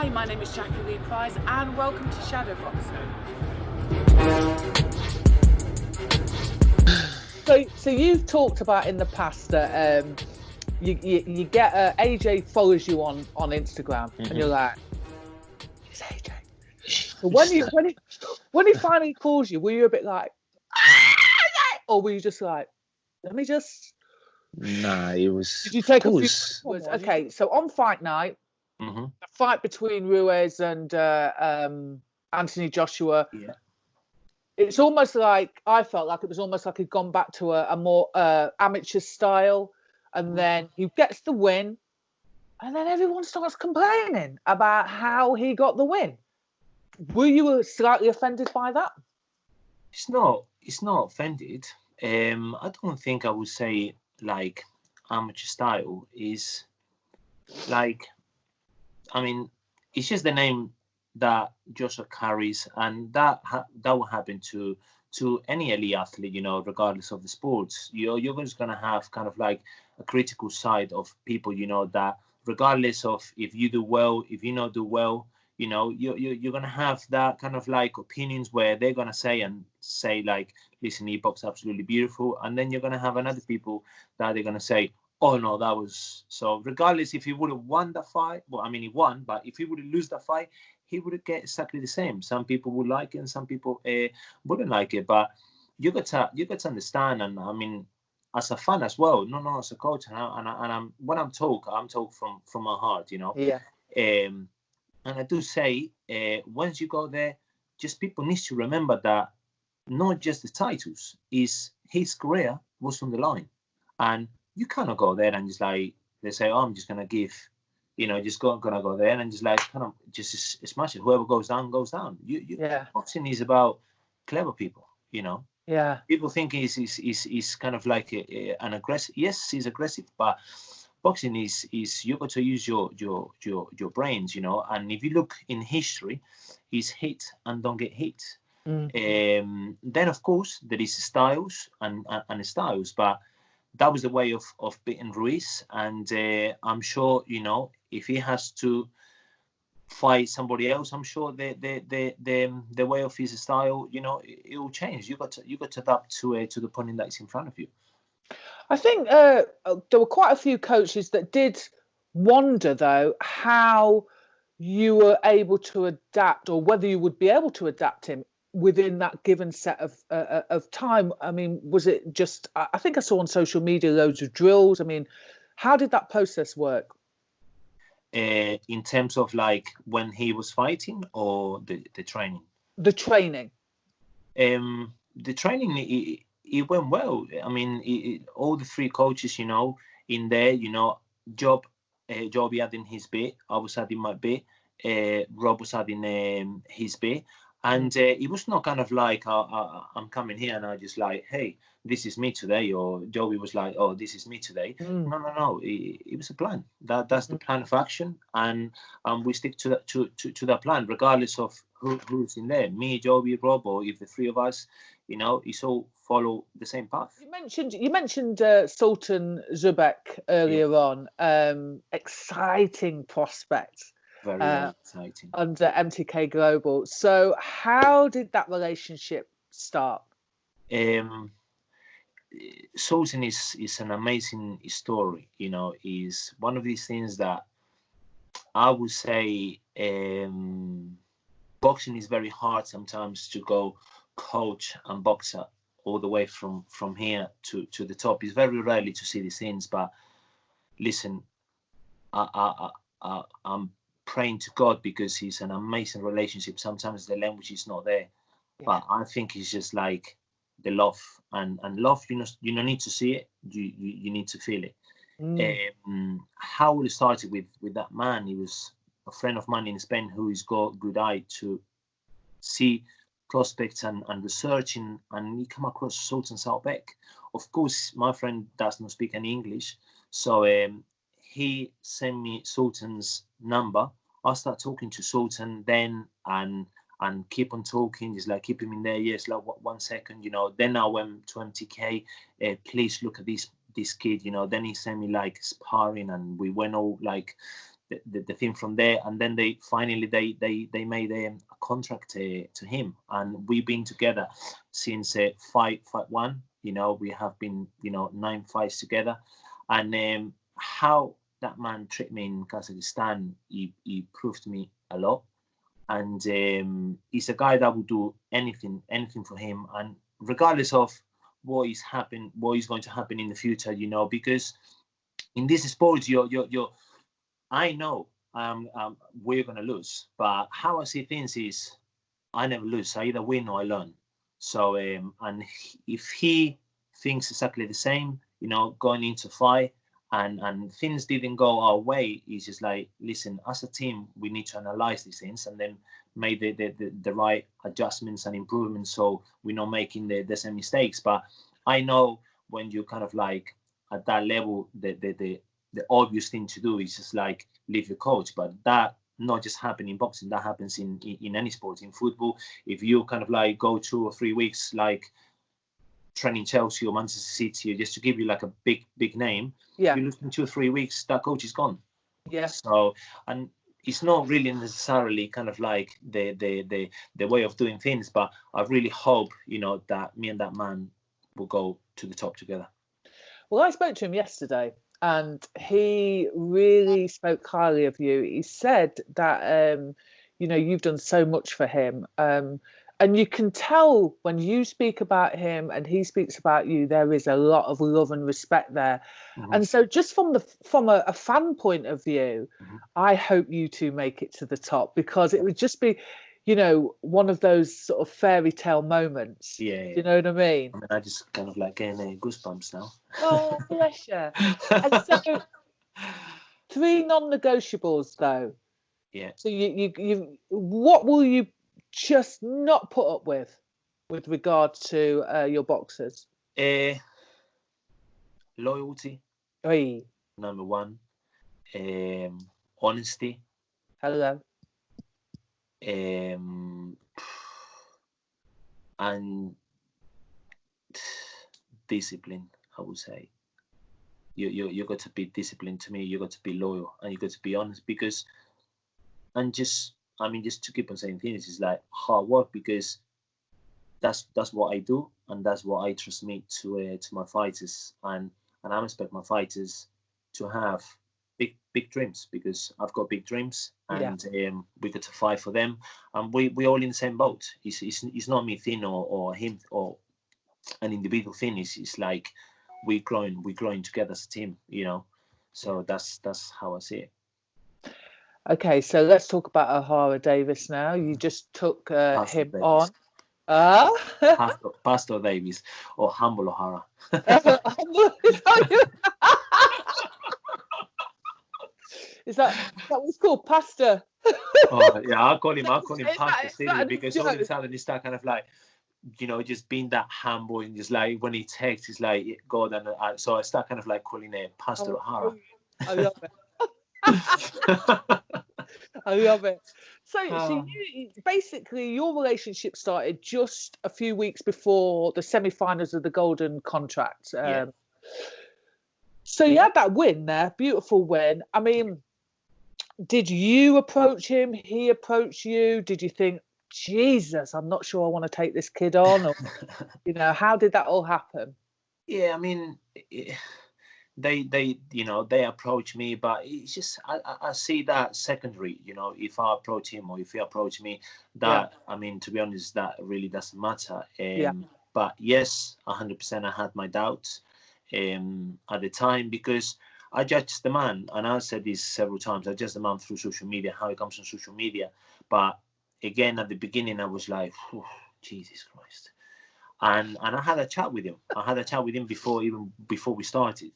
Hi, my name is Jacqui-lee Pryce and welcome to Shadow Boxing. So you've talked about in the past that you get AJ follows you on Instagram and you're like, it's AJ. So when he finally calls you, were you a bit like, or were you just like, let me just? Nah, it was. Did you take a few? Okay, so on fight night, the fight between Ruiz and Anthony Joshua. Yeah. It's almost like I felt like it was almost like he'd gone back to a more amateur style, and then he gets the win, and then everyone starts complaining about how he got the win. Were you slightly offended by that? It's not offended. I don't think I would say like amateur style is like. I mean, it's just the name that Joshua carries, and that will happen to any elite athlete, regardless of the sports. You're just gonna have kind of like a critical side of people, that regardless of if you do well, if you not do well, you're gonna have that kind of like opinions where they're gonna say like, listen, he boxed absolutely beautiful, and then you're gonna have another people that they're gonna say, oh no, that was so. Regardless if he would have won that fight, well, I mean he won, but if he would have lose that fight, he would get exactly the same. Some people would like it, and some people wouldn't like it. But you got to understand, and I mean, as a fan as well, not as a coach, and I'm when I'm talk from my heart, Yeah. And I do say, once you go there, just people need to remember that not just the titles, is his career was on the line, and you cannot go there and just like they say, oh, I'm just gonna give, just gonna go there and just like kind of just smash it. Whoever goes down goes down. Yeah. Boxing is about clever people, Yeah. People think he's kind of like an aggressive. Yes, he's aggressive, but boxing is you got to use your brains, And if you look in history, he's hit and don't get hit. Then of course there is styles and styles, but that was the way of beating Ruiz, and I'm sure if he has to fight somebody else, I'm sure the way of his style, it will change. You got to adapt to the opponent that's in front of you. I think there were quite a few coaches that did wonder though how you were able to adapt, or whether you would be able to adapt him within that given set of time. I mean, was it just, I think I saw on social media loads of drills. I mean, how did that process work? In terms of like when he was fighting, or the training? The training. The training, it went well. I mean, all the three coaches, in there, Joby adding his bit, I was adding my bit, Rob was adding his bit. And it was not kind of like I'm coming here and I just like, hey, this is me today, or Joby was like, oh, this is me today. No. It was a plan. That's the plan of action, and we stick to that plan, regardless of who's in there. Me, Joby, Rob, or if the three of us, it's all follow the same path. You mentioned Sultan Zubik earlier on. Exciting prospect. Very exciting. Under MTK Global. So how did that relationship start? Sultan is an amazing story. Is one of these things that I would say boxing is very hard sometimes to go coach and boxer all the way from here to the top. It's very rarely to see these things, but listen, I'm praying to God, because he's an amazing relationship. Sometimes the language is not there, but I think it's just like the love, and love. You don't need to see it. You need to feel it. How it started with that man. He was a friend of mine in Spain who has got good eye to see prospects and researching, and he come across Sultan Zubik. Of course, my friend does not speak any English, so he sent me Sultan's number. I start talking to Sultan then, and keep on talking. Just like keep him in there. Yes, like 1 second, Then I went to MTK. Please look at this kid. Then he sent me like sparring, and we went all like the thing from there, and then they finally they made a contract to him, and we've been together since fight one. You know, we have been 9 fights together, and how that man treated me in Kazakhstan, he proved me a lot, and he's a guy that will do anything for him, and regardless of what is going to happen in the future, you know, because in this sport, I know we're gonna lose, but how I see things is I never lose. I either win or I learn. So and if he thinks exactly the same, you know, going into fight and things didn't go our way, he's just like, listen, as a team, we need to analyze these things and then make the right adjustments and improvements, so we're not making the same mistakes. But I know when you kind of like at that level, the obvious thing to do is just like leave your coach. But that not just happen in boxing, that happens in any sport. In football, if you kind of like go 2 or 3 weeks like training Chelsea or Manchester City, just to give you like a big name, you lose in 2 or 3 weeks, that coach is gone. So, and it's not really necessarily kind of like the way of doing things, but I really hope, you know, that me and that man will go to the top together. Well, I spoke to him yesterday, and he really spoke highly of you. He said that, you know, you've done so much for him. And you can tell when you speak about him and he speaks about you, there is a lot of love and respect there. And so just from a fan point of view, I hope you two make it to the top, because it would just be, you know, one of those sort of fairy tale moments. You know what I mean? I mean, I just kind of like getting goosebumps now. Oh, bless you. And so 3 non-negotiables though. So you what will you just not put up with regard to your boxers? Loyalty. Number 1. Honesty. Hello. And discipline, I would say. You got to be disciplined to me. You got to be loyal, and you got to be honest, because, and just to keep on saying things, is like hard work, because that's what I do, and that's what I transmit to my fighters, and I expect my fighters to have big dreams, because I've got big dreams, and we got to fight for them, and we all in the same boat. It's not me thing or him or an individual thing. It's like we're growing together as a team, you know. So that's how I see it. Okay, so let's talk about Ahora Davis now. You just took him Davis. on. Pastor Davis, or Humble O'Hara. Is that what it's called? Pastor? Oh yeah, I'll call him Pastor City, because all of a sudden he start kind of like, you know, just being that humble, and just like when he texts, he's like, God, and so I start kind of like calling him Pastor O'Hara. I love it. I love it. So you, basically, your relationship started just a few weeks before the semi-finals of the Golden Contract. So you had that win there, beautiful win. I mean, did you approach him? He approached you? Did you think, Jesus, I'm not sure I want to take this kid on? Or, you know, how did that all happen? Yeah, I mean, they approach me, but it's just I see that secondary. You know, if I approach him or if he approach me, that I mean, to be honest, that really doesn't matter. But yes, 100%, I had my doubts at the time, because I judged the man, and I said this several times. I judged the man through social media, how he comes on social media. But again, at the beginning, I was like, Jesus Christ. And I had a chat with him. I had a chat with him before we started.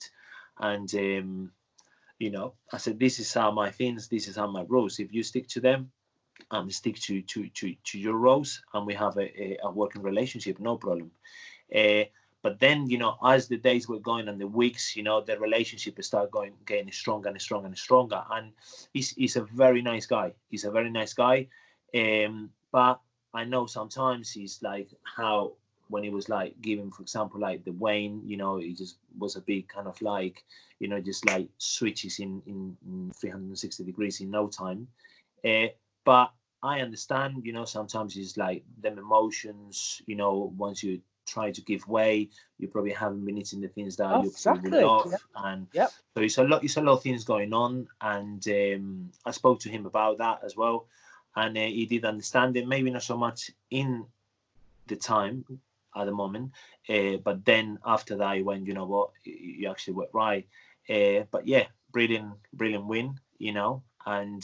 And, you know, I said, this is how my things, this is how my rules. If you stick to them, stick to your rules, and we have a working relationship, no problem. But then, you know, as the days were going and the weeks, you know, the relationship started getting stronger and stronger and stronger. And he's a very nice guy. He's a very nice guy. But I know sometimes he's like how when he was like giving, for example, like the Wayne, you know, it just was a big kind of like, you know, just like switches in 360 degrees in no time. But I understand, you know, sometimes it's like them emotions, you know, once you try to give way, you probably haven't been eating the things that you probably love. And so it's a lot of things going on. And I spoke to him about that as well. And he did understand it, maybe not so much in the time at the moment, but then after that he went, you know what, you actually were right. But yeah, brilliant win, you know. And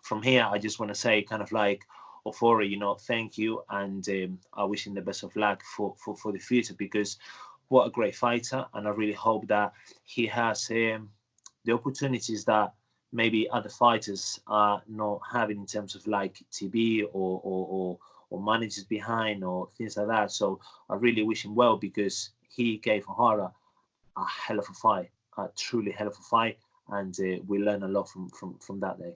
from here I just want to say kind of like, Ahora, you know, thank you, and I wish him the best of luck for the future, because what a great fighter, and I really hope that he has the opportunities that maybe other fighters are not having in terms of like TV or managers behind or things like that. So I really wish him well, because he gave Ahora a hell of a fight, a truly hell of a fight, and we learn a lot from that day.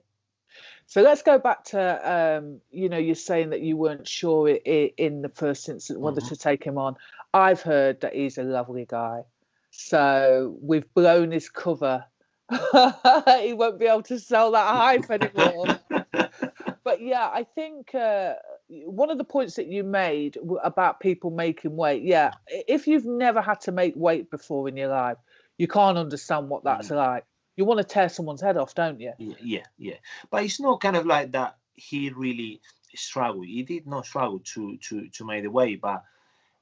So let's go back to, you know, you're saying that you weren't sure in the first instance whether to take him on. I've heard that he's a lovely guy. So we've blown his cover. He won't be able to sell that hype anymore. But yeah, I think one of the points that you made about people making weight, yeah, if you've never had to make weight before in your life, you can't understand what that's like. You want to tear someone's head off, don't you? Yeah. But it's not kind of like that he really struggled. He did not struggle to make the weight, but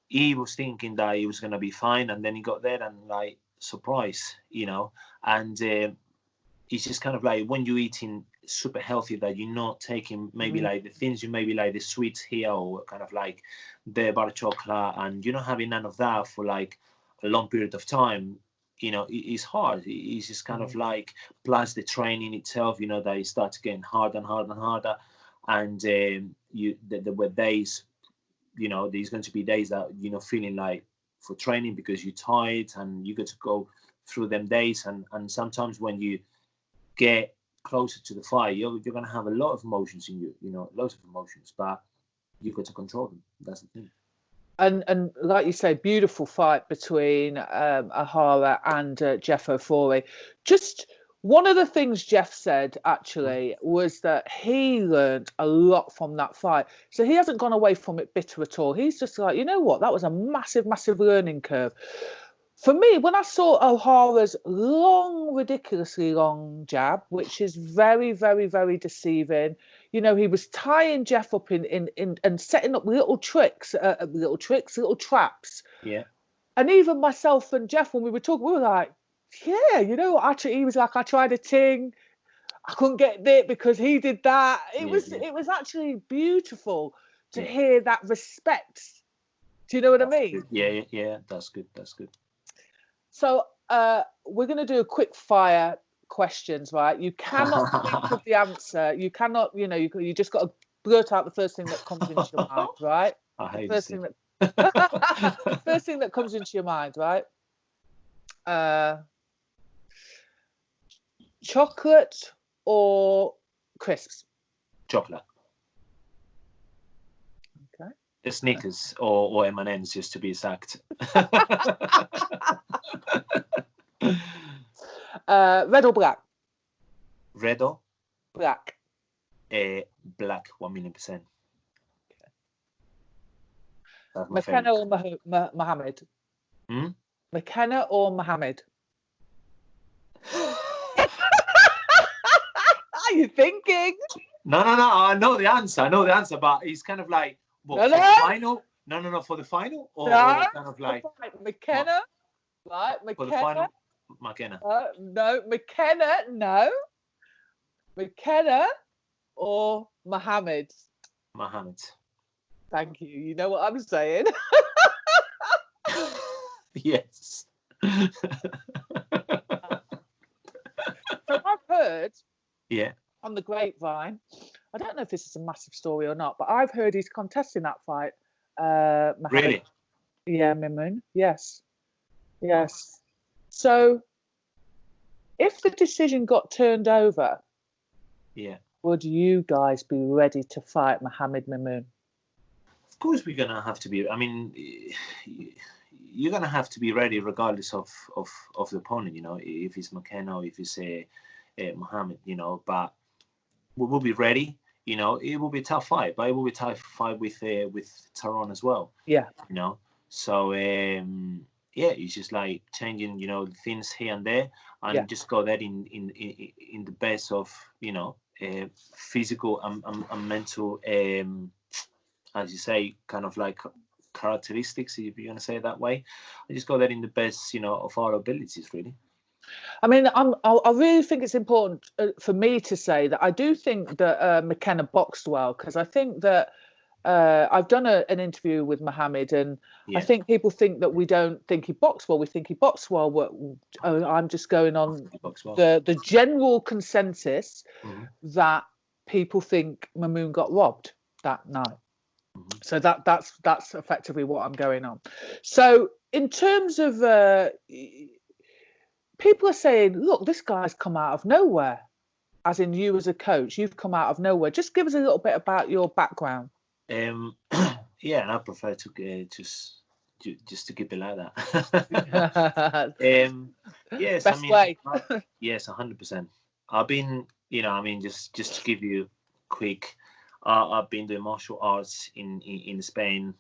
he was thinking that he was going to be fine, and then he got there and like surprise, you know. And it's just kind of like when you're eating super healthy, that you're not taking maybe like the things, you maybe like the sweets here or kind of like the butter chocolate, and you're not having none of that for like a long period of time. You know, it's hard. It's just kind of like, plus the training itself, you know, that it starts getting harder and harder and harder. And there were days, you know, there's going to be days that, you know, feeling like for training because you're tired and you get to go through them days. And sometimes when you get closer to the fight, you're going to have a lot of emotions in you, you know, lots of emotions, but you've got to control them. That's the thing. And like you say, beautiful fight between Ahora and Jeff Ofori. Just one of the things Jeff said actually was that he learned a lot from that fight. So he hasn't gone away from it bitter at all. He's just like, you know what, that was a massive, massive learning curve. For me, when I saw O'Hara's long, ridiculously long jab, which is very, very, very deceiving, you know, he was tying Jeff up in and setting up little tricks, little traps. Yeah. And even myself and Jeff, when we were talking, we were like, yeah, you know, actually, he was like, I tried a ting, I couldn't get it because he did that. It was actually beautiful to hear that respect. Do you know what I mean? Good. Yeah, that's good. So we're going to do a quick fire questions, right? You cannot think of the answer. You cannot, you know, you just got to blurt out the first thing that comes into your mind, right? First thing that comes into your mind, right? Chocolate or crisps? Chocolate. Okay. The Snickers or M&M's, just to be exact. Red or black? Red or black? Black, 1,000,000%. Okay. McKenna or Mohammed? McKenna or Mohammed? Are you thinking? No. I know the answer, but it's kind of like, what, for the final? No, for the final? Or kind of like McKenna? Right, McKenna. For the final, McKenna. No, McKenna, no. McKenna or Mohammed? Mohammed. Thank you. You know what I'm saying? Yes. So I've heard on the grapevine, I don't know if this is a massive story or not, but I've heard he's contesting that fight. Mohammed. Really? Yeah, Mimoun. Yes. So if the decision got turned over, would you guys be ready to fight Mohammed Mimoun? course we're gonna have to be. I mean, you're gonna have to be ready regardless of the opponent. You know, if it's McKenna or if it's Mohammed. You know, but we will be ready. You know, it will be a tough fight, but it will be a tough fight with Tyrone as well. Yeah. You know, so yeah, it's just like changing, you know, things here and there, and just go there in the best of, you know, physical and mental, as you say, kind of like characteristics, if you're gonna say it that way. I just go there in the best, you know, of our abilities, really. I mean, I really think it's important for me to say that I do think that McKenna boxed well, because I think that I've done an interview with Mohammed, and I think people think that we don't think he boxed well. We think he boxed well. I'm just going on the general consensus that people think Mamoon got robbed that night. So that's effectively what I'm going on. So in terms of people are saying, look, this guy's come out of nowhere, as in you as a coach, you've come out of nowhere. Just give us a little bit about your background. Yeah, and I prefer to just to keep it like that. Yes, best way. Yes, 100%. I've been, you know, I mean, just to give you quick. I've been doing martial arts in Spain.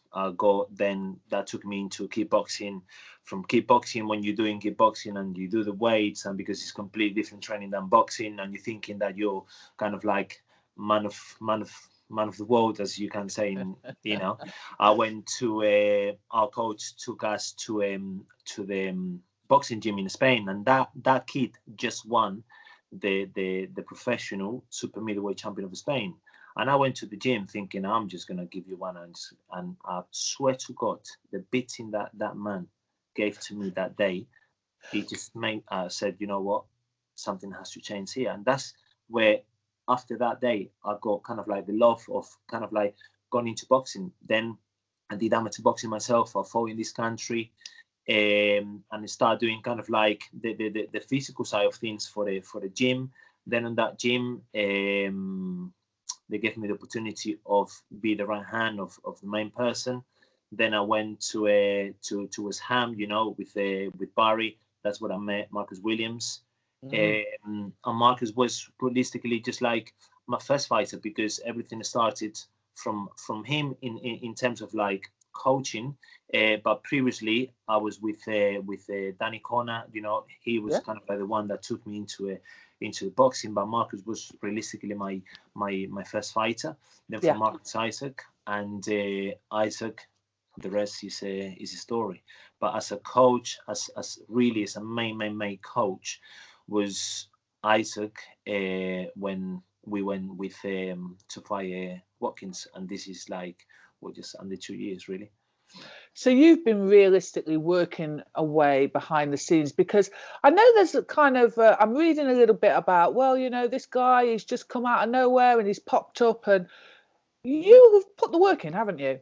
Then that took me into kickboxing. From kickboxing, when you're doing kickboxing and you do the weights, and because it's completely different training than boxing, and you're thinking that you're kind of like man of the world, as you can say. You know, I went to our coach took us to the boxing gym in Spain, and that kid just won the professional super middleweight champion of Spain. And I went to the gym thinking, I'm just going to give you one. And I swear to God, the beating that man gave to me that day, it just made said, you know what, something has to change here. And that's where, after that day, I got kind of like the love of kind of like going into boxing. Then I did amateur boxing myself. I fought in this country. And I started doing kind of like the physical side of things for the gym. Then on that gym, they gave me the opportunity of be the right hand of the main person. Then I went to West Ham, you know, with Barry. That's where I met Marcus Williams. And Marcus was realistically just like my first fighter, because everything started from him in terms of like coaching. But previously I was with Danny Connor. You know, he was kind of like the one that took me into the boxing, but Marcus was realistically my first fighter. Then from Marcus, Isaac, and Isaac, the rest is a story. But as a coach, as a main coach, was Isaac when we went with to fight Watkins, and this is like just under 2 years really. So you've been realistically working away behind the scenes, because I know there's a kind of, I'm reading a little bit about, well, you know, this guy, he's just come out of nowhere and he's popped up, and you have put the work in, haven't you?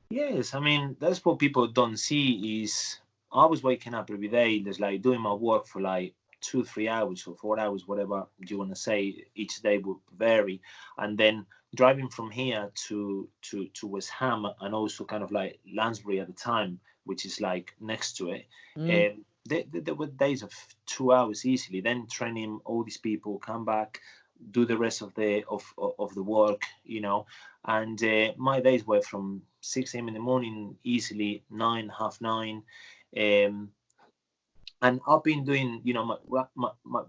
Yes, I mean, that's what people don't see is I was waking up every day, just like doing my work for like 2-3 hours or 4 hours, whatever you want to say. Each day would vary, and then driving from here to West Ham, and also kind of like Lansbury at the time, which is like next to it. There were days of 2 hours easily. Then training all these people, come back, do the rest of the work, you know. And my days were from 6 a.m. in the morning, easily 9, half 9. And I've been doing, you know, my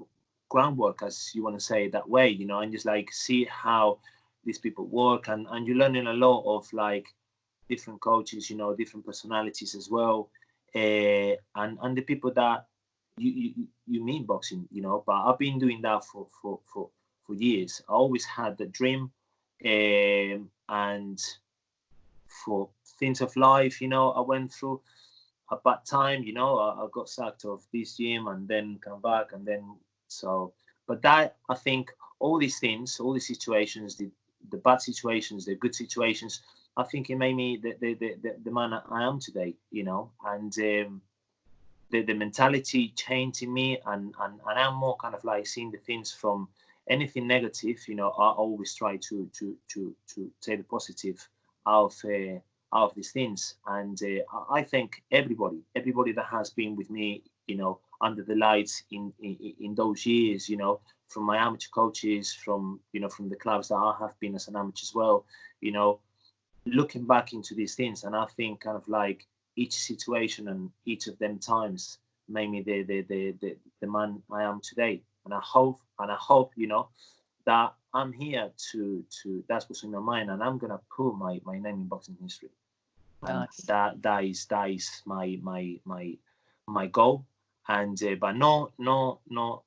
groundwork, as you want to say it that way, you know, and just like see how these people work, and you're learning a lot of like different coaches, you know, different personalities as well, and the people that you meet boxing, you know. But I've been doing that for years. I always had the dream, and for things of life, you know, I went through a bad time, you know. I got sacked of this gym and then come back, and then so. But that, I think, all these things, all these situations, the bad situations, the good situations, I think it made me the man I am today, you know. And the mentality changed in me, and I'm more kind of like seeing the things from anything negative, you know. I always try to take the positive out of these things. And I think everybody that has been with me, under the lights in those years, from my amateur coaches, from the clubs that I have been as an amateur as well, looking back into these things, and I think kind of like each situation and each of them times made me the man I am today. And I hope that I'm here to that's what's in my mind, and I'm gonna put my name in boxing history. Nice. And that is my goal. And but no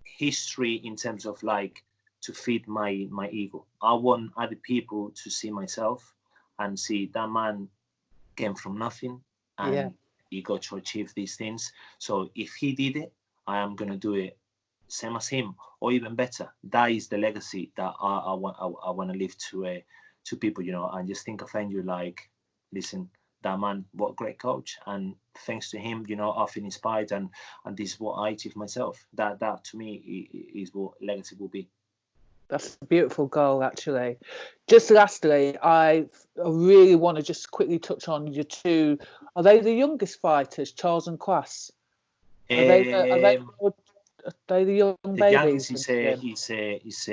history in terms of like to feed my ego. I want other people to see myself and see that man came from nothing and he got to achieve these things. So if he did it, I am gonna do it same as him or even better. That is the legacy that I want to leave to people, and just think of Andrew like, listen, that man, what a great coach, and thanks to him, I've been inspired, and this is what I achieved myself. That to me is what legacy will be. That's a beautiful goal, actually. Just lastly, I really want to just quickly touch on your two. Are they the youngest fighters, Charles and Quas? Are they the young the babies? Youngest is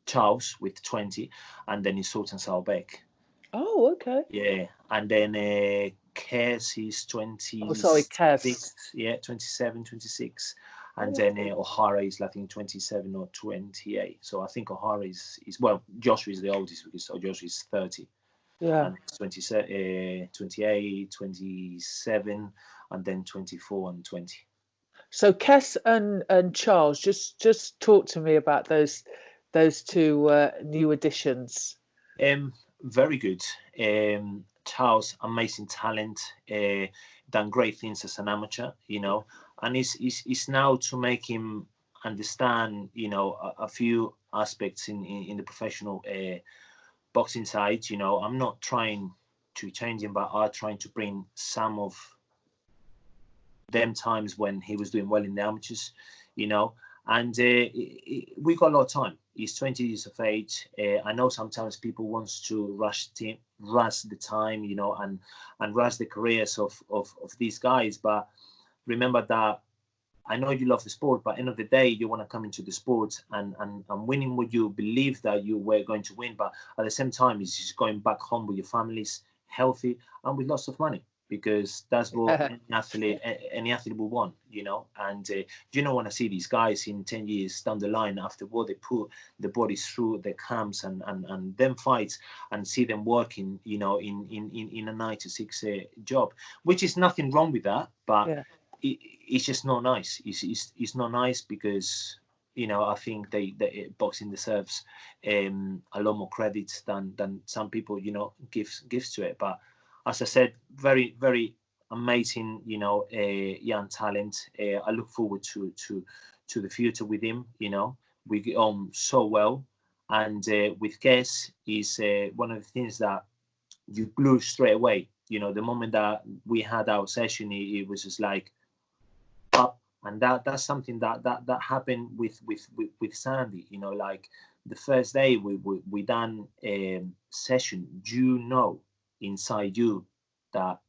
Charles with 20, and then it's Sultan Zubik. Oh, okay. Yeah, and then Kes is 20. Oh, sorry, Kes. Yeah, 27, 26. And then Ahora is, I think, 27 or 28. So I think Ahara is well, Joshua is the oldest because Joshua is 30. Yeah. And 28, 27, and then 24 and 20. So Kes and Charles, just talk to me about those two new additions. Very good. Charles, amazing talent, done great things as an amateur, and it's now to make him understand, a few aspects in the professional boxing side. I'm not trying to change him, but I'm trying to bring some of them times when he was doing well in the amateurs, and we got a lot of time. He's 20 years of age. I know sometimes people want to rush the time, and rush the careers of these guys. But remember that I know you love the sport, but at the end of the day, you want to come into the sport and winning what you believe that you were going to win. But at the same time, it's just going back home with your families, healthy, and with lots of money. Because that's what any athlete will want, and you don't want to see these guys in 10 years down the line after what they put the bodies through the camps and them fights, and see them working, in a 9 to 6 job, which is nothing wrong with that, but it's just not nice. It's not nice because I think they boxing deserves a lot more credit than some people gives to it. But as I said, very, very amazing, young talent. I look forward to the future with him. We get on so well, and with Kes is one of the things that you glue straight away. The moment that we had our session, it was just like up, and that's something that happened with Sandy. Like the first day we done a session, inside you that,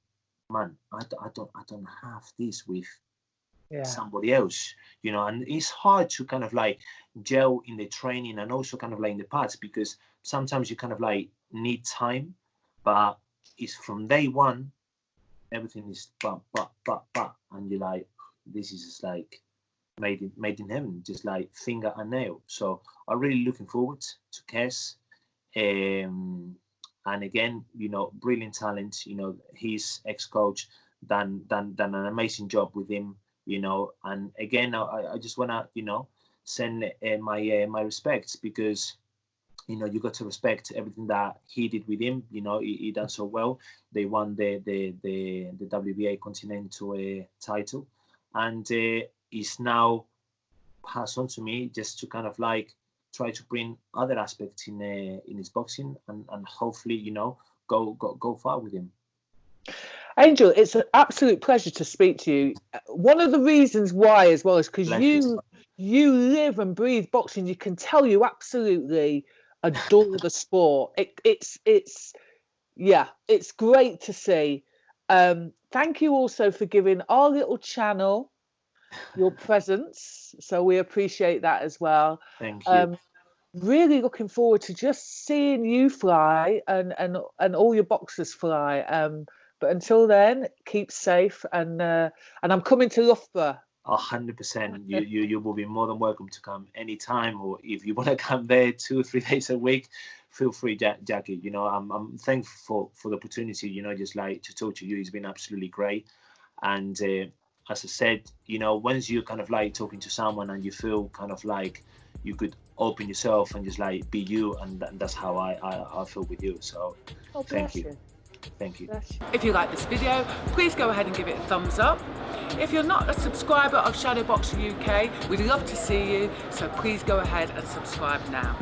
man, I don't have this with somebody else, and it's hard to kind of like gel in the training and also kind of like in the parts, because sometimes you kind of like need time, but it's from day one, everything is but, and you're like, this is just like made in heaven, just like finger and nail. So I'm really looking forward to Kes. And again, brilliant talent. His ex-coach done an amazing job with him. And again, I just wanna, send my respects, because you got to respect everything that he did with him. He done so well. They won the WBA Continental title, and he's now passed on to me just to kind of like try to bring other aspects in his boxing, and hopefully go far with him. Angel, it's an absolute pleasure to speak to you. One of the reasons why as well is because you live and breathe boxing. You can tell you absolutely adore the sport. It's great to see. Thank you also for giving our little channel your presence. So we appreciate that as well. Thank you. Really looking forward to just seeing you fly and all your boxers fly. But until then, keep safe, and I'm coming to Loughborough. 100%. You will be more than welcome to come anytime, or if you want to come there 2 or 3 days a week, feel free, Jackie. You know, I'm thankful for the opportunity. You know, just like to talk to you. It's been absolutely great. And as I said, you know, once you kind of like talking to someone and you feel kind of like you could open yourself and just like be you, and that's how I feel with you. So thank you. Thank you. If you like this video, please go ahead and give it a thumbs up. If you're not a subscriber of Shadowboxer UK, we'd love to see you, so please go ahead and subscribe now.